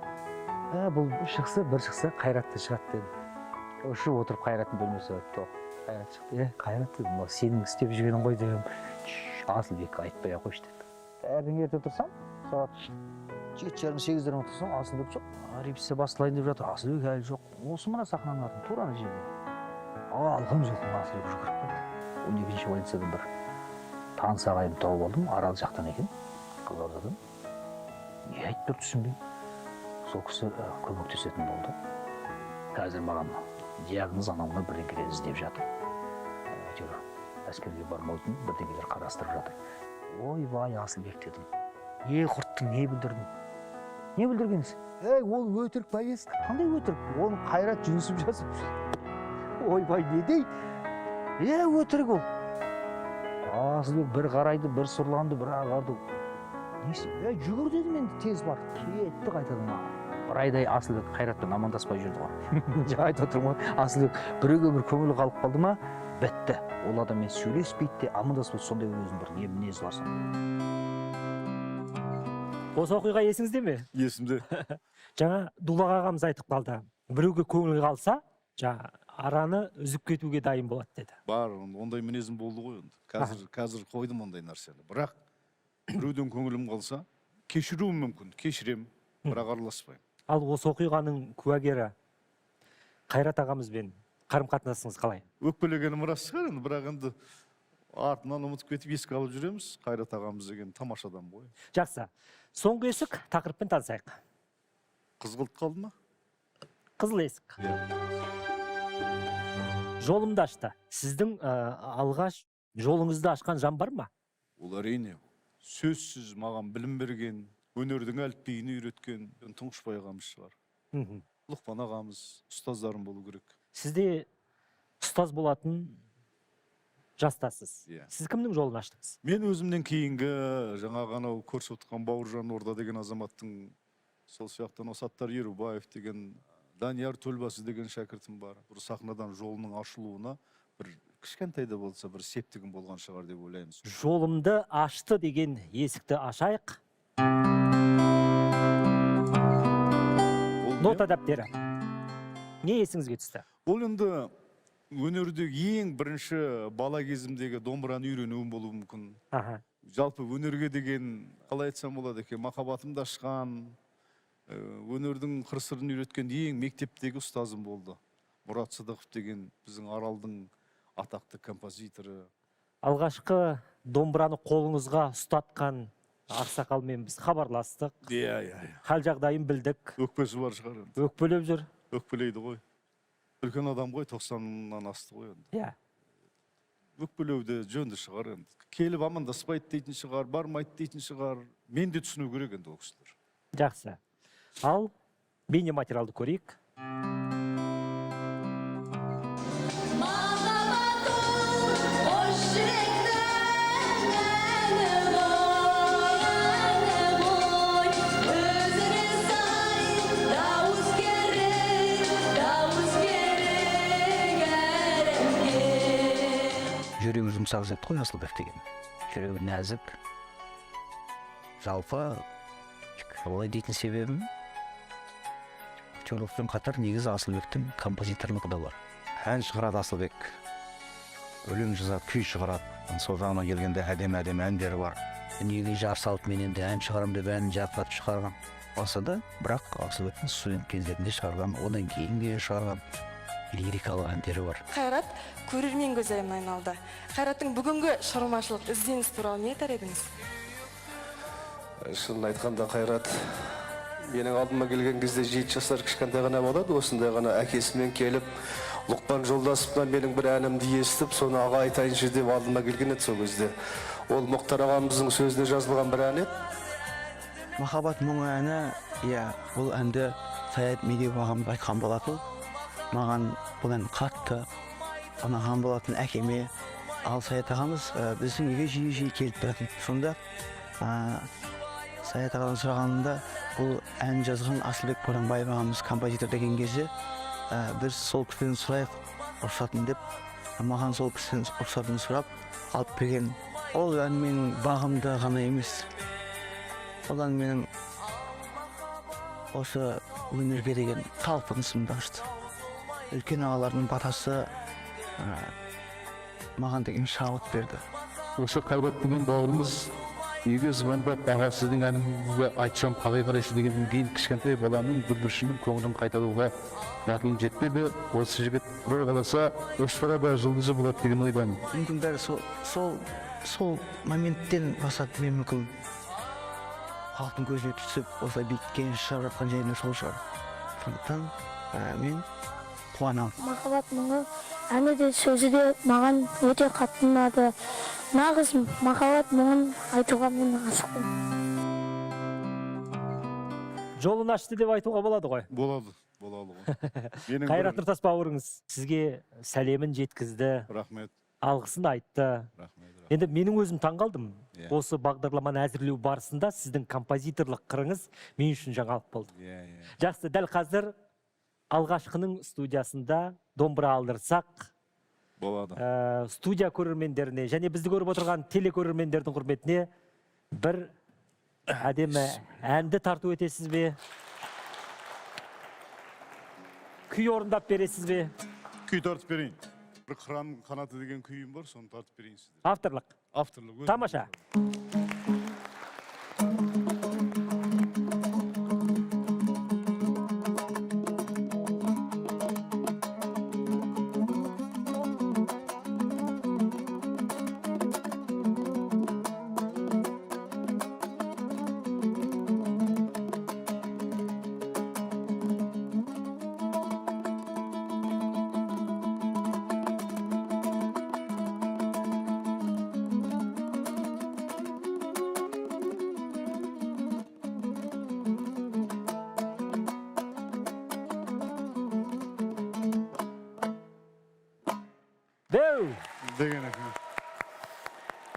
бұл шықса бір шықса қайратты шығады дедім. Ұшып отырып қайраттың бөлмесі өтті. Қайрат шықты. Қайрат дедім, мынау сенің істеп жүргенің ғой дедім. Асылбек айтпай ақ қойшы деді. Таңертең ерте тұрсам, сағат 7:30-8:00 тұрсам, Асылбек жоқ. Репетиция басталайын деп жатыр. Асылбек әлі жоқ. Осы мына сахнаның артында тура ана жерде. Алғым жылқым Асылбек жүгіріп келді. 12-ші больницадан бір таныс ағайын тауып алдым. Арал жақтан екен, Қызылордадан. Не айтып тұр түсінбеймін. Сол кісі көмектесетін болды. Қазір маған диагноз анауына бірдеңелер іздеп жатыр. Әйтеуір әскерге бармаудың бірдеңелер қарастырып жатыр. Ойбай, Асылбек дедім. Не құрттың, не бүлдірдің? Не бүлдіргенсің? Ол өтірік повестка. Қандай өтірік? Оны Қайрат Жүнісов жазып жүр. Ойбай, не дейді? Өтірік ол. Асылбек бір қарайды, бір сұрланды, бір ағарды. Несі? Жүгір дедім енді, тез бар. Кетті қайтадан маған. Бір айдай Асылбек Қайратпен амандаспай жүрді ғой. Жаңа айтып отырмын ғой, Асылбек біреуге бір көңілі қалып қалды ма, бітті. Ол адаммен сөйлеспейді де, амандаспайды, сондай өзінің бір не мінезі бар. Осы оқиға есіңізде ме? Есімде. Жаңа Дулаға ағамыз айтып қалды. Біреуге көңілі қалса, жаңа араны үзіп кетуге дайын болады деді. Бар, ондай мінезім болды ғой енді. Қазір қойдым ондай нәрсені. Бірақ біреуден көңілім қалса, кешіруім мүмкін, кешірем, бірақ араласпаймын. Ал осы оқиғаның куәгері Қайрат ағамызбен қарым-қатынасыңыз қалай? Өкпелегенім рас шығар енді, бірақ енді артынан ұмытып кетіп еске алып жүреміз. Қайрат ағамыз деген тамаша адам ғой. Жақсы. Соңғы есік тақырыппен танысайық. Қызғылт қалды ма? Қызыл есік. Жолымды ашты. Сіздің алғаш жолыңызды ашқан жан бар ма? Ол әрине. Сөзсіз маған білім берген, өнердің әліпбиін үйреткен Тұңғышбай ағамыз шығар. Лұқпан ағамыз, ұстаздарым болу керек. Сізде ұстаз болатын жастасыз. Сіз кімнің жолын аштыңыз? Мен өзімнен кейінгі жаңағы анау көрсіп отырған Бауыржан Орда деген азаматтың, сол сияқтан Осаттар Ерубаев деген, Данияр Төлбасы деген шәкіртім бар. Бір сахнадан жолының ашылуына бір кішкентайда болса бір септігім болған шығар деп ойлаймыз. Жолымды ашты деген есікті ашайық. Нота дәптері. Не есіңізге түсті? Ол енді өнердегі ең бірінші бала кезімдегі домбыраны үйренуім болуы мүмкін. Жалпы өнерге деген, қалай айтсам болады екен, махаббатымды ашқан, өнердің қыр-сырын үйреткен ең мектептегі ұстазым болды. Мұрат Сыдықов деген біздің Аралдың атақты композиторы. Алғашқы домбыраны қолыңызға ұстатқан ақсақалмен біз хабарластық. Хал жағдайын білдік. Өкпесі бар шығар. Өкпелеп жүр. Өкпелейді ғой. Үлкен адам ғой, 90-нан асты ғой. Өкпелеуді жөнді шығар. Келіп амандаспайды дейтін шығар, бармайды дейтін шығар. Мен де түсіну керек енді ол кісілер. Жақсы. Ал бейне материалды көрейік. Жүрегі жұмсақ зат қой Асылбек деген. Жүрегі нәзік. Жалпы олай дейтін себебім, актерлықпен қатар негізі Асылбектің композиторлығы да бар. Ән шығарады Асылбек. Өлең жазады, күй шығарады. Сол жағына келгенде әдемі әндері бар. Дүниеге жар салып мен енді ән шығарам деп әнін жарқыратып шығарған. Болса да, бірақ Асылбектің студент кездерінде шығарған, одан кейін де шығарған лирикалық әндері бар. Қайрат көрермен көзайымына айналды. Қайраттың бүгінгі шығармашылық ізденіс туралы не айтар едіңіз? Шынын айтқанда Қайрат менің алдыма келген кезде 7 жасар кішкентай ғана болады, осындай ғана әкесімен келіп, Лұқпан Жолдасовтан менің бір әнімді естіп, соны аға айтайыншы деп алдыма келген еді сол кезде. Ол Мұхтар ағамыздың сөзіне жазылған бір ән еді. Махаббат мұңы әні, бұл әнді Саят Медеуов ағамыз айтқан болатын. Маған бұл ән қатты ұнаған болатын әкеме. Ал Саят ағамыз біздің үйге жиі келіп тұратын. Сонда Саят ағадан сұрағанында бұл ән жазған Асылбек Боранбаев ағамыз композитор деген кезде біз сол кісіден сұрайық рұқсатын деп, маған сол кісіден рұқсатын сұрап алып берген. Ол ән менің бағымда ғана емес. Ол ән менің осы өнерге деген талпынысымды ашты. Үлкен ағалардың батасы маған деген шабыт берді. Осы Қалбат деген бауырымыз үйге звондап аға сіздің әніңізге айтсам қалай қарайсыз дегеннен кейін кішкентай баланың бүлдіршіннің көңілін қайтаруға ақылым жетпеді. Осы жігіт бір қаласа өшпара бір жұлдызы болады деген ойдамын. Мүмкін бәрі сол моменттен бастап мен мүмкін халықтың көзіне түсіп осылай биікке шығып жатқан жеріне сол шығар. Сондықтан мен қуанамын. Махаббат мұңы әні де сөзі де маған өте қатты ұнады. Нағыз махаббат мұңын айтуға мен асықпын. Жолын ашты деп айтуға болады ғой? Болады ғой. Қайрат Нұртас бауырыңыз сізге сәлемін жеткізді. Рахмет. Алғысын айтты. Енді менің өзім таңғалдым. Осы бағдарламаны әзірлеу барысында сіздің композиторлық қырыңыз мен үшін жаңалық болды. Жақсы, дәл қазір алғашқының студиясында домбыра алдырсақ, болады. Студия көрермендеріне және бізді көріп отырған телекөрермендердің құрметіне бір әдемі әнді тарту етесіз бе? Күй орындап бересіз бе? Күй тартып берейін. Бір қыран қанаты деген күйім бар, соны тартып берейін сіздер. Авторлық. Авторлық. Тамаша.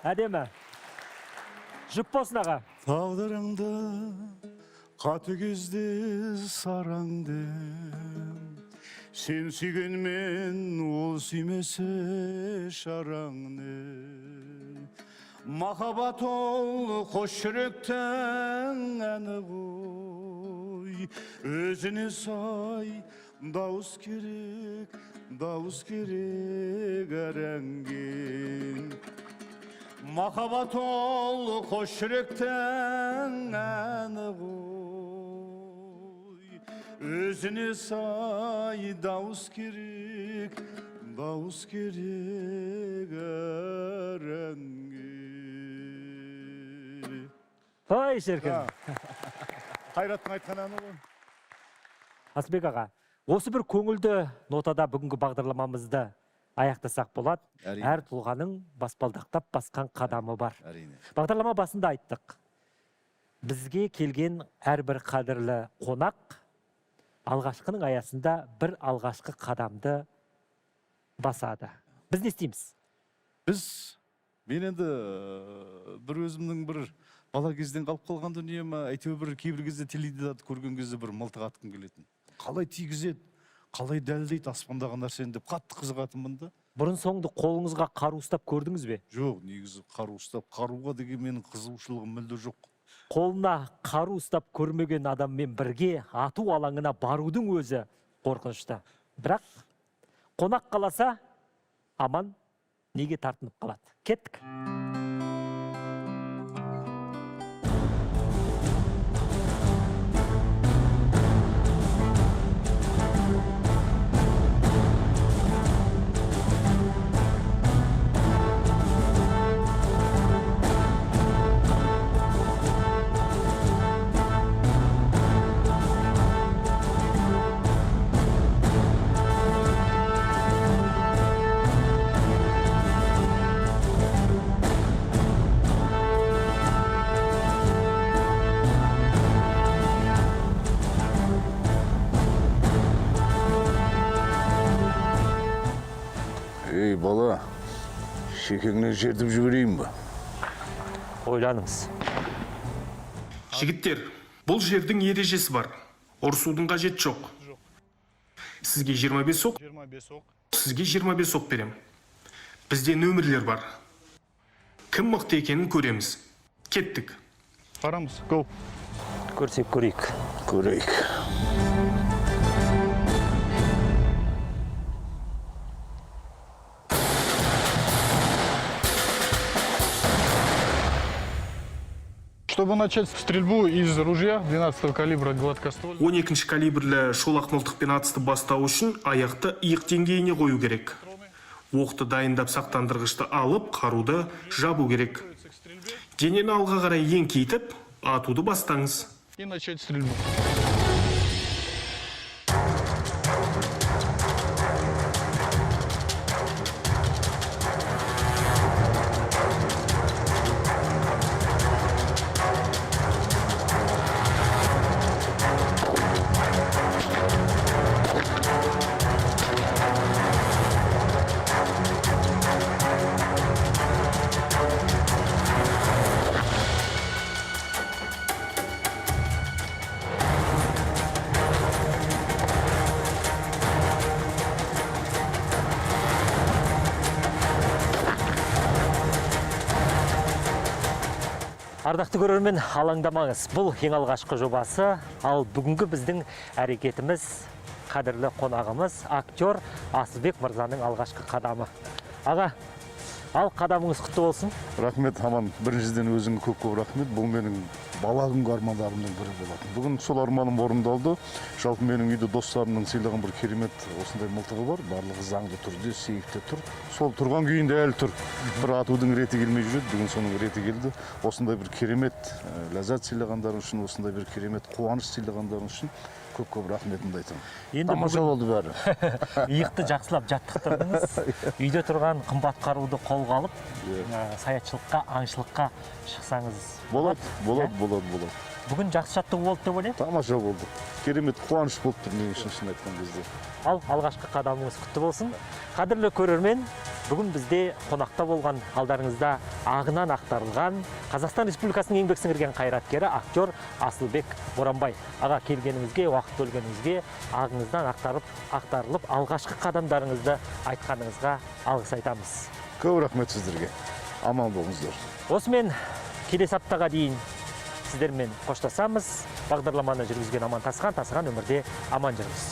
Әдемі. Жұп болсын аға. Тағдырыңды қатыгезде сараңды, сен сүйгенмен ол сүймесе шараңды. Махаббат ол қош жүректің әні ғой, өзіне сай дауыс керек әр әнге. Махаббат ол қош жүректің әні ғой, өзіне сай дауыс керек әр әнге. Ой, шеркін. Қайраттың айтқан әні ғой. Асылбек аға, осы бір көңілді нотада бүгінгі бағдарламамызды аяқтасақ болады. Әр тұлғаның баспалдақтап басқан қадамы бар. Бағдарлама басында айттық. Бізге келген әрбір қадірлі қонақ алғашқының аясында бір алғашқы қадамды басады. Біз не істейміз? Мен енді бір өзімнің бір бала кезден қалып қалған дүниеме, әйтеуір кейбір кезде теледидарды көрген кезде бір мылтық атқым келетін. Қалай тигізеді, қалай дәлдейді аспандағы нәрсені деп қатты қызығатынмын да. Бұрын соңды қолыңызға қару ұстап көрдіңіз бе? Жоқ, негізі қару ұстап, қаруға деген менің қызығушылығым мүлде жоқ. Қолына қару ұстап көрмеген адаммен бірге ату алаңына барудың өзі қорқынышты. Бірақ қонақ қаласа, аман неге тартынып қалады. Кеттік. Ей, бала, шекеңнен жертіп жіберейін ба? Ойланыңыз. Жігіттер, бұл жердің ережесі бар. Ұрсудың қажет жоқ. Сізге 25 оқ, сізге 25 оқ берем. Бізде нөмірлер бар. Кім мықты екенін көреміз. Кеттік. Қарамыз, go. Көрсек көрейік. Көрейік. Чтобы начать стрельбу из ружья 12 калибра гладкоствольного. 12 калибрлі шолақ мылтықпен атысты бастау үшін аяқты иық деңгейіне қою керек. Оқты дайындап сақтандырғышты алып, қаруды жабу керек. Денені алға қарай еңкейтіп, атуды бастаңыз. И начать стрельбу. Ардақты көрермен, алаңдамаңыз. Бұл ең алғашқы жобасы, ал бүгінгі біздің әрекетіміз, қадірлі қонағымыз, актер Асылбек мырзаның алғашқы қадамы. Аға, ал қадамыңыз құтты болсын. Рахмет, Аман. Біріншіден өзіңе көп рахмет. Бұл менің бала күнгі армандарымның бірі болатын. Бүгін сол арманым орындалды. Жалпы менің үйде достарымның сыйлаған бір керемет осындай мылтығы бар. Барлығы заңды түрде, сейфте тұр. Сол тұрған күйінде әлі тұр. Бір атудың реті келмей жүреді. Бүгін соның реті келді. Осындай бір керемет ләззат сыйлағандар үшін, осындай бір керемет қуаныш сыйлағандар үшін көп рахметімді айтамын. Тамаша болды бәрі. Иықты жақсылап жаттықтырдыңыз. Үйде тұрған қымбат қаруды қолға алып, саятшылыққа, аңшылыққа шықсаңыз. Болады. Бүгін жақсы жаттығу болды деп ойлаймын. Тамаша болды. Керемет қуаныш болып тұр мен үшін шын айтқан кезде. Ал алғашқы қадамыңыз құтты болсын. Қадірлі көрермен, бүгін бізде қонақта болған, алдарыңызда ағынан ақтарылған Қазақстан Республикасының еңбек сіңірген қайраткері актер Асылбек Боранбай. Аға, келгеніңізге, уақыт бөлгеніңізге, ағыңыздан ақтарылып, алғашқы қадамдарыңызды айтқаныңызға алғыс айтамыз. Көп рахмет сіздерге. Аман болыңыздар. Осымен келесі аптаға дейін сіздермен қоштасамыз. Бағдарламаны жүргізген Аман Тасыған өмірде аман жүріңіз.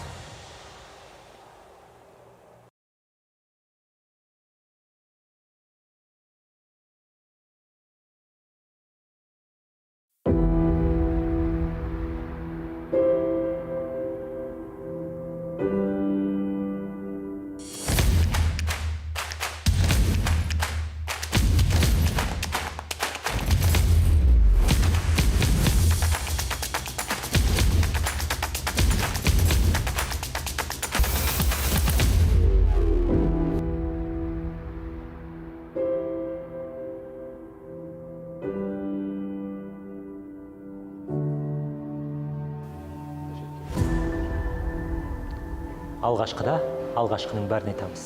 Алғашқыда алғашқының бәрін айтамыз.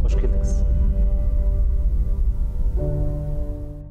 Қош келдіңіз.